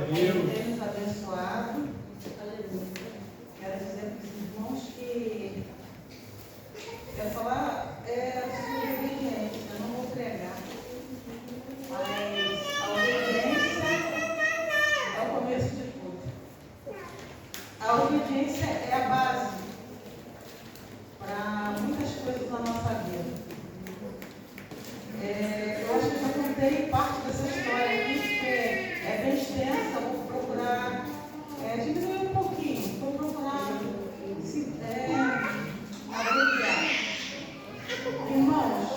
Ele tem nos abençoado. Quero dizer para os irmãos que eu falar sobre obediência, eu não vou pregar, mas a obediência é o começo de tudo. A obediência é a base para muitas coisas na nossa vida. Eu acho que eu já contei parte dessa história aqui, porque é bem extensa. Vou procurar diminuir um pouquinho. Vou procurar abreviar. Irmãos,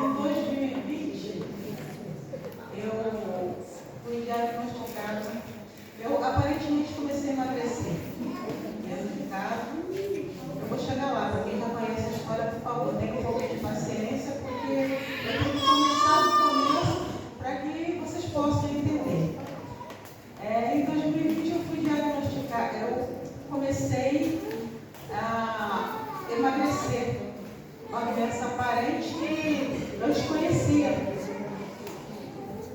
em 2020, eu fui diagnosticado. Eu aparentemente comecei a emagrecer dentro de casa. Eu vou chegar lá, para quem já conhece a história, por favor, tenha um pouco de paciência, porque eu tenho que começar do começo para que vocês possam entender. Em 2020 eu fui diagnosticar, eu comecei a emagrecer, uma doença aparente que eu desconhecia.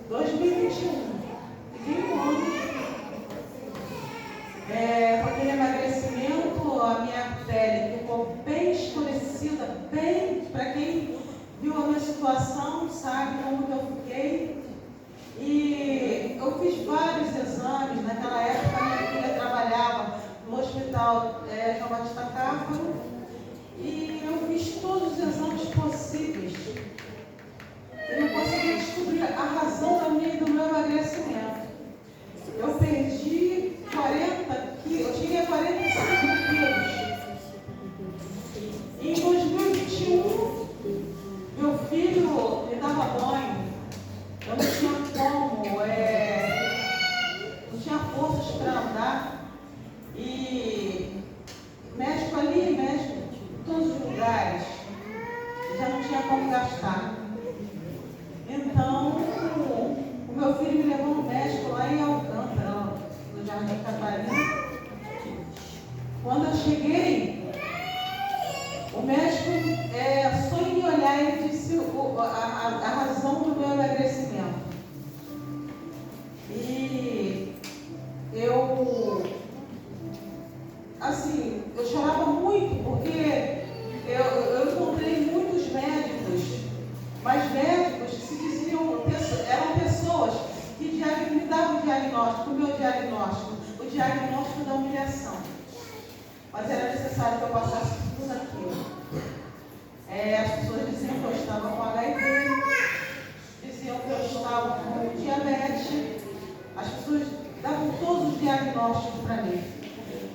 2021, fiquei um ano. Com aquele emagrecimento, a minha pele ficou bem escurecida, bem, para quem viu a minha situação, sabe como que eu fiquei. E eu fiz vários exames. Naquela época, minha filha trabalhava no hospital João Batista Cáfaro, e eu fiz todos os exames possíveis. Eu não consegui descobrir a razão do meu emagrecimento. Eu perdi 40 quilos, eu tinha 45 quilos. Em 2021, meu filho me dava banho. Eu não tinha como, não tinha forças para andar. E médico ali, médico em todos os lugares, já não tinha como gastar. Então, o meu filho me levou no médico lá em Alcântara, no Jardim Catarina. Quando eu cheguei, o médico só em me olhar, ele disse a razão do meu emagrecimento. E eu chorava muito, porque eu encontrei muitos médicos, mas médicos que se diziam, eram pessoas que me davam o diagnóstico, o meu diagnóstico, o diagnóstico da humilhação. Mas era necessário que eu passasse por tudo aquilo. As pessoas diziam que eu estava com HIV, diziam que eu estava com diabetes. As pessoas davam todos os diagnósticos para mim.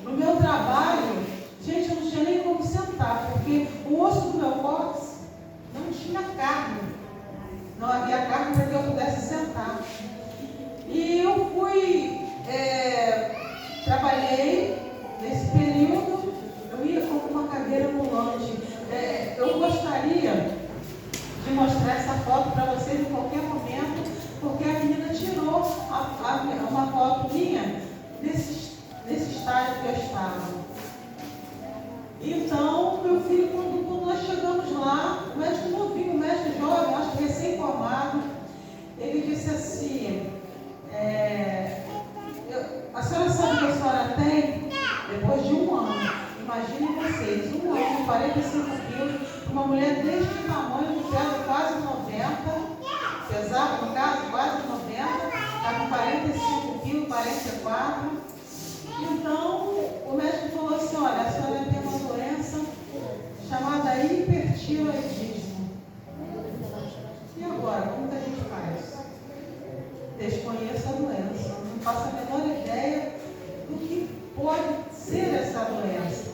No meu trabalho, gente, eu não tinha nem como sentar, porque o osso do meu cóccix não tinha carne. Não havia carne para que eu pudesse sentar. E eu trabalhei nesse período, eu ia com uma cadeira ambulante. Eu gostaria de mostrar essa foto para vocês em qualquer momento, porque a menina tirou uma foto minha nesse estágio que eu estava. Então, meu filho, quando nós chegamos lá, o médico novinho, o médico jovem, acho que recém-formado, ele disse assim: a senhora sabe que a senhora tem, depois de um ano, imaginem vocês, um ano, 45 quilos, uma mulher deste tamanho, que pesa quase 90, pesava no caso quase 90, está com 45 quilos, 44. Então, o médico falou assim: olha, a senhora tem uma doença chamada hipertiroidismo. E agora, como que a gente faz? Desconheço a doença, não faço a menor ideia do que pode ser essa doença.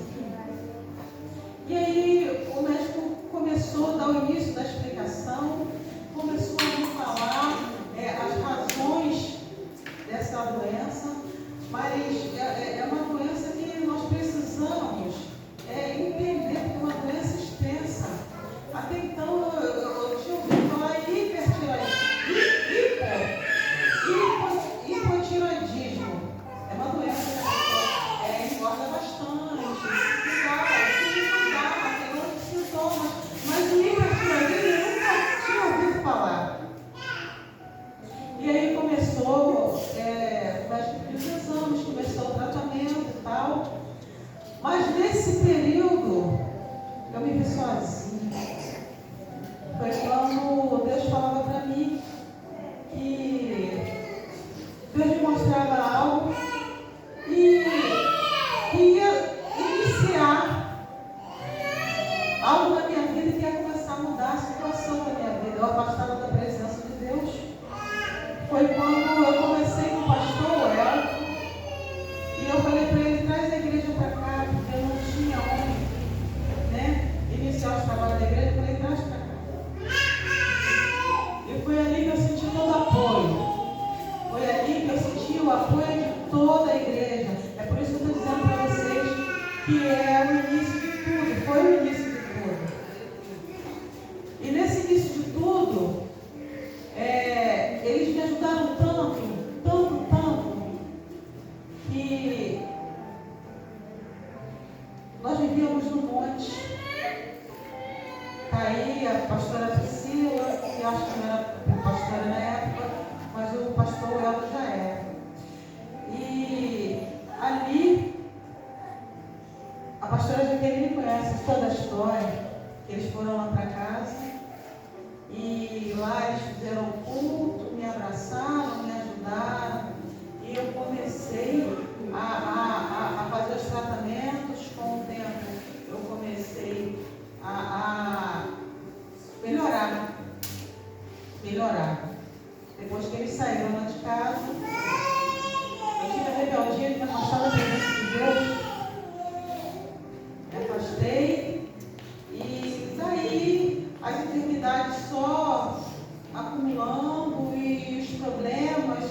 E aí, o médico começou a dar o início da explicação, começou a me falar as razões dessa doença. Mas é uma doença que nós precisamos entender, porque é uma doença extensa. Até então eu tinha ouvido falar em hipotiroidismo. foi quando eu comecei com o pastor Elton, e eu falei para ele, traz a igreja para cá, porque eu não tinha onde, né, iniciar os trabalhos da igreja. Eu falei, traz para cá. E foi ali que eu senti todo o apoio. Foi ali que eu senti o apoio de toda a igreja. É por isso que eu estou dizendo para vocês que é o início de tudo, foi o início de tudo. E nesse início de tudo, eles me ajudaram tanto, que nós vivíamos no monte. Está aí a pastora Priscila, que acho que não era pastora na época, mas o pastor Elton já era. E ali, a pastora Jaqueline conhece toda a história, que eles foram lá para casa, e lá eles fizeram um culto, me abraçaram, me ajudaram, e eu comecei a fazer os tratamentos. Com o tempo eu comecei a melhorar. Depois que eles saíram lá de casa, eu tive a rebeldia de me afastar da presença de Deus. Me afastei, e daí as enfermidades só acumulando, e os problemas,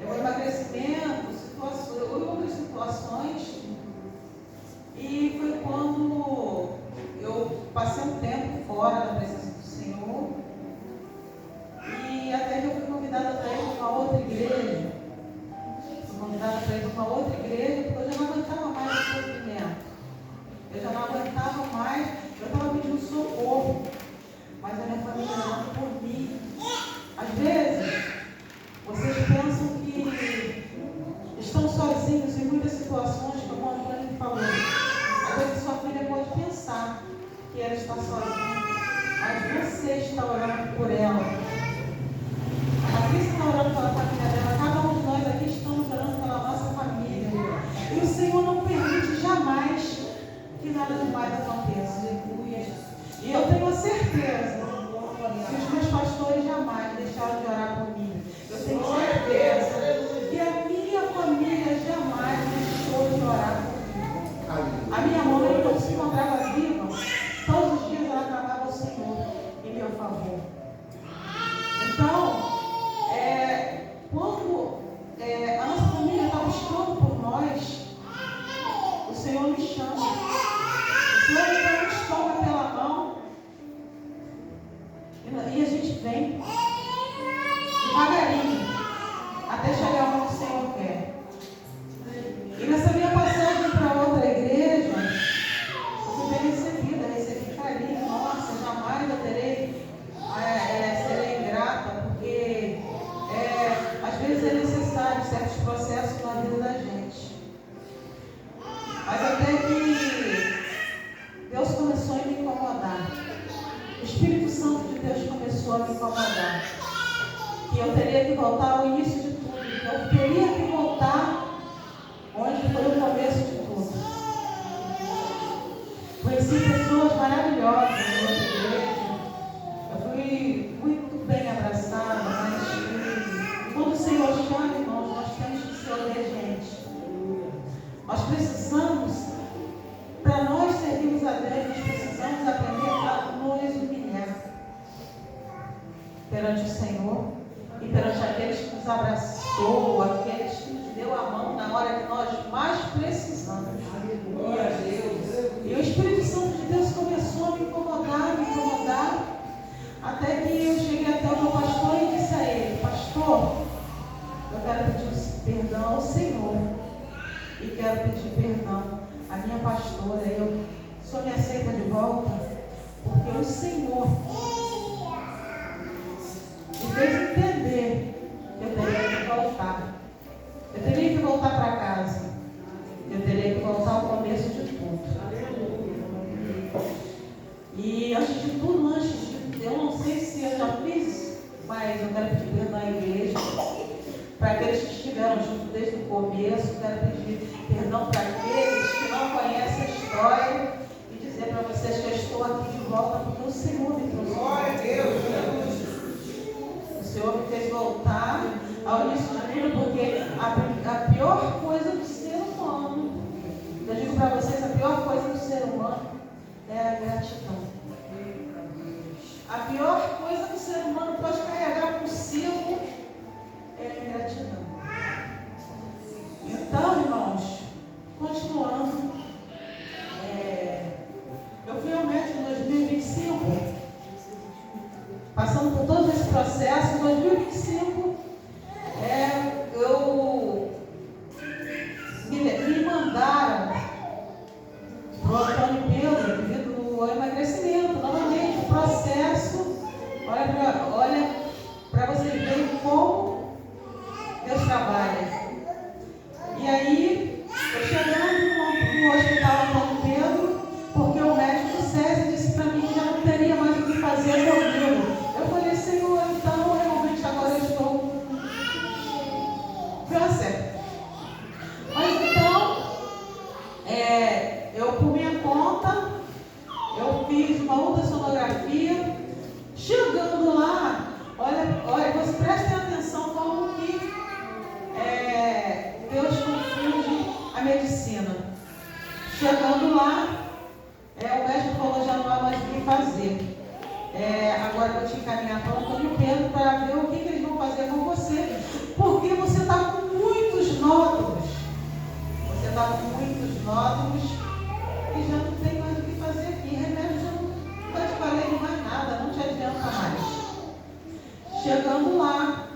o emagrecimento, outras situações. E foi quando eu passei um tempo fora da presença do Senhor, e até que eu fui convidada para ir para uma outra igreja. Porque eu já não aguentava mais o sofrimento. Eu já não aguentava mais, eu estava pedindo socorro, mas a minha família orava por mim. Às vezes, vocês pensam que estão sozinhos em muitas situações, como a Antônia falou. Às vezes sua família pode pensar que ela está sozinha, mas você está orando por ela. A Patrícia está orando pela família dela, cada um de nós aqui estamos orando pela nossa família. E o Senhor não permite jamais que nada demais aconteça. E eu tenho a certeza que os meus pastores jamais deixaram de orar por mim. Eu tenho certeza que a minha família jamais deixou de orar por mim. A minha mãe, quando se encontrava viva, todos os dias ela clamava ao Senhor em meu favor. Então, quando a nossa família está buscando por nós, o Senhor me chama. O Senhor então nos toma pela mão, e a gente vem devagarinho até chegar onde o Senhor quer. E nessa minha passagem para outra igreja, eu fui bem recebida, recebi carinho. Nossa, jamais eu serei ingrata, porque às vezes é necessário certos processos na vida da gente. Mas até que Deus começou a me incomodar. O Espírito Santo de Deus começou a me incomodar. Que eu teria que voltar ao início de tudo. Que eu teria que voltar onde foi o começo de tudo. Conheci pessoas maravilhosas na outra igreja. Eu fui muito bem abraçada, mas quando o Senhor chama, irmãos, nós temos que ser obedientes. Nós precisamos, para nós servirmos a Deus, nós precisamos aprender a nos humilhar perante o Senhor e perante aqueles que nos abraçou, aqueles que nos deu a mão na hora que nós mais precisamos. Glória a Deus. E o Espírito Santo de Deus começou a me incomodar, até que eu cheguei até o meu pastor e disse a ele: pastor, eu quero pedir perdão ao Senhor e quero pedir perdão à minha pastora. O Senhor me aceita de volta? Porque o Senhor me fez entender que eu teria que voltar. Eu teria que voltar para casa. Eu teria que voltar ao começo de tudo. E antes de tudo, eu não sei se eu já fiz, mas eu quero pedir perdão à igreja. Para aqueles que estiveram junto desde o começo, quero pedir perdão para aqueles que não conhecem a história e dizer para vocês que eu estou aqui de volta porque o Senhor me trouxe. Glória a Deus. O Senhor me fez voltar ao ser humano pode carregar consigo é ingratidão. Então, irmãos, continuando, eu fui ao médico em 2025, passando por todo esse processo. Em 2025, me mandaram para o Antônio Pedro devido ao emagrecimento. Novamente, o processo, olha para vocês verem como Deus trabalha. E aí, eu chegando no hospital Antônio Pedro, porque o médico César disse para mim que já não teria mais o que fazer comigo. Eu falei, Senhor, então realmente agora eu estou com câncer. Mas então, eu por minha conta, eu fiz uma ultrassonografia. Chegando lá, olha, vocês prestem atenção como que Deus confunde a medicina. Chegando lá, o médico falou, já não há mais o que fazer. Agora eu vou te encaminhar para o Antônio Pedro para ver o que eles vão fazer com você. Porque você está com muitos nódulos. Você está com muitos nódulos e já não tem mais o que fazer aqui. Remédio já não vai te valer mais nada, não te adianta mais. Chegando lá,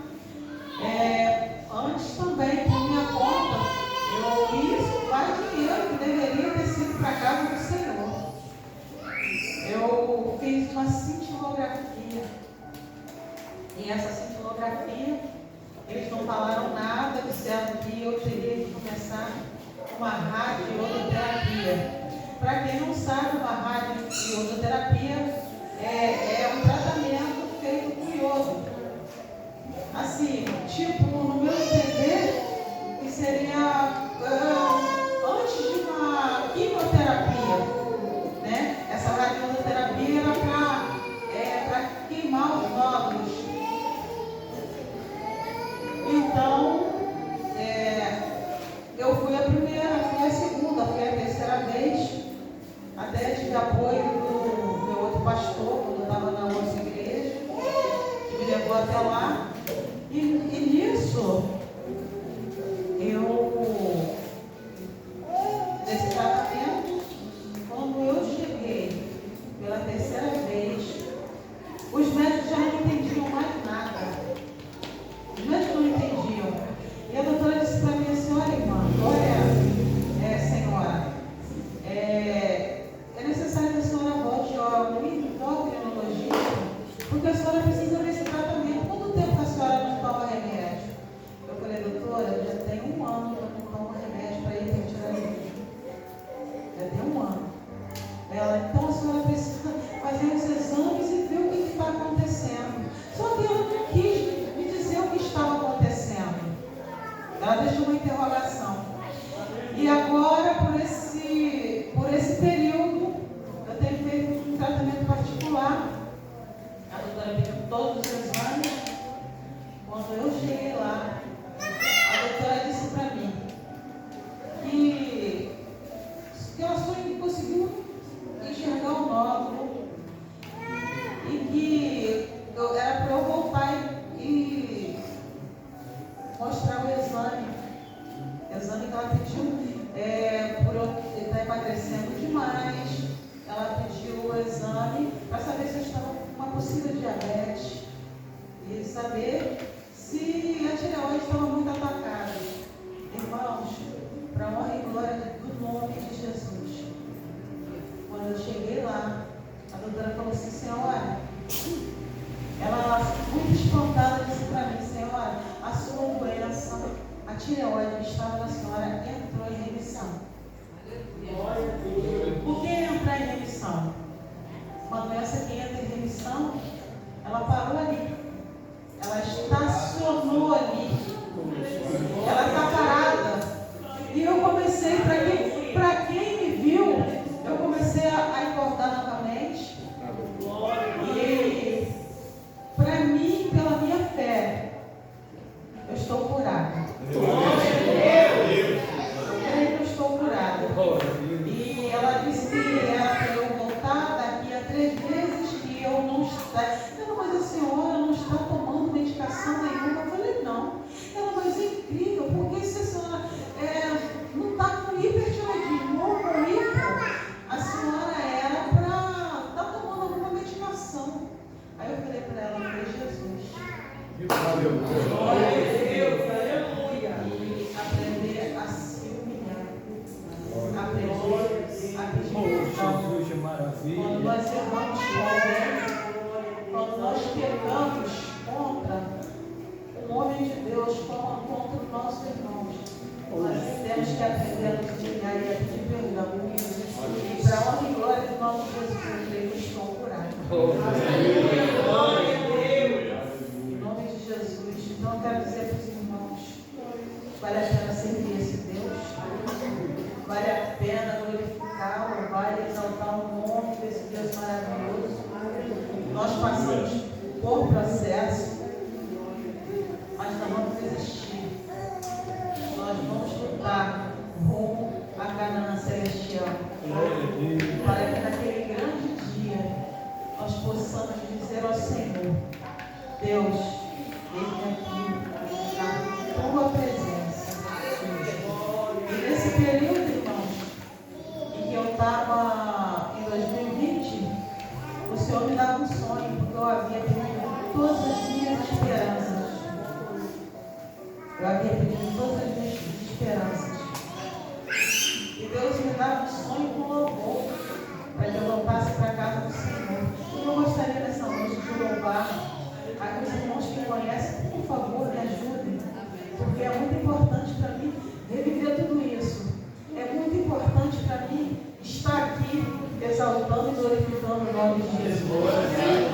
antes também, por minha conta, isso faz dinheiro que deveria ter sido para a casa do Senhor. Eu fiz uma cintilografia. E essa cintilografia, eles não falaram nada, disseram que eu teria que começar uma radioterapia. Para quem não sabe, uma radioterapia é um tratamento feito com iodo. Assim, tipo, no meu entender, que seria antes de uma quimioterapia, né? Essa radioterapia era para queimar os nódulos. Então, eu fui a primeira, fui a segunda, fui a terceira vez, até tive apoio do meu outro pastor, quando eu estava na nossa igreja, que me levou até lá. E nisso, nesse tratamento, quando eu cheguei pela terceira vez, os médicos já não entendiam mais nada. Os médicos não entendiam. E a doutora disse para mim assim, olha irmã, senhora, é necessário que a senhora volte ao endocrinologista, porque a senhora precisa desse tratamento. Quanto tempo a senhora não toma remédio? Eu falei, doutora, já tem 1 ano que eu não tomo remédio para hipertiroidismo. Já tem 1 ano. Ela, então a senhora precisa fazer os exames e ver o que está acontecendo. Só que ela não quis me dizer o que estava acontecendo. Ela deixou uma interrogação. E agora, por esse período, eu tenho feito um tratamento particular. A doutora pediu todos os exames. Quando eu cheguei lá, a doutora disse para mim que ela só conseguiu enxergar o nódulo e que era para eu voltar e mostrar o exame que ela pediu, por eu estar emagrecendo demais. Ela pediu o exame para saber se eu estava com uma possível diabetes e saber se a tireoide estava muito atacada. Irmãos, para a honra e glória do nome de Jesus, quando eu cheguei lá, a doutora falou assim, senhora, ela muito espantada disse para mim, senhora, a sua doença, a tireoide que estava na senhora entrou em remissão. Por que entrar em remissão? Uma doença que entra em remissão, ela parou ali. Ela estacionou ali. Ela está parada. E eu comecei, para quem me viu, eu comecei a engordar novamente. E para mim, pela minha fé, eu estou curada. Eu estou curada. E ela disse que era para eu voltar daqui a 3 meses, que eu não estaria Glória a Deus, aleluia. E aprender a se humilhar. Aprender a pedir perdão. Jesus, é maravilha. Quando nós erramos com alguém, quando nós pecamos contra um homem de Deus, como contra os nossos irmãos, nós temos que aprender a nos humilhar e a pedir perdão. E para a honra e glória do nome de Jesus, eu estou curado. Glória a Deus. Em nome de Jesus. Então eu quero dizer para os irmãos, vale a pena servir esse Deus, vale a pena glorificar, louvar e exaltar o nome desse Deus maravilhoso. Nós passamos por processo, mas não vamos desistir. Nós vamos lutar rumo a Canaã celestial, para que naquele grande dia nós possamos dizer ao Senhor: Deus, eis-me aqui na tua presença. E nesse período, irmãos, em que eu estava em 2020, o Senhor me dava um sonho, porque eu havia perdido todas as minhas esperanças. Eu havia perdido todas as minhas esperanças. E Deus me dava um sonho com louvor, para que eu voltasse para a casa do Senhor. E eu gostaria nessa noite de louvar aqueles irmãos que conhecem, por favor, me ajudem, porque é muito importante para mim reviver tudo isso. É muito importante para mim estar aqui exaltando e glorificando o nome de Jesus.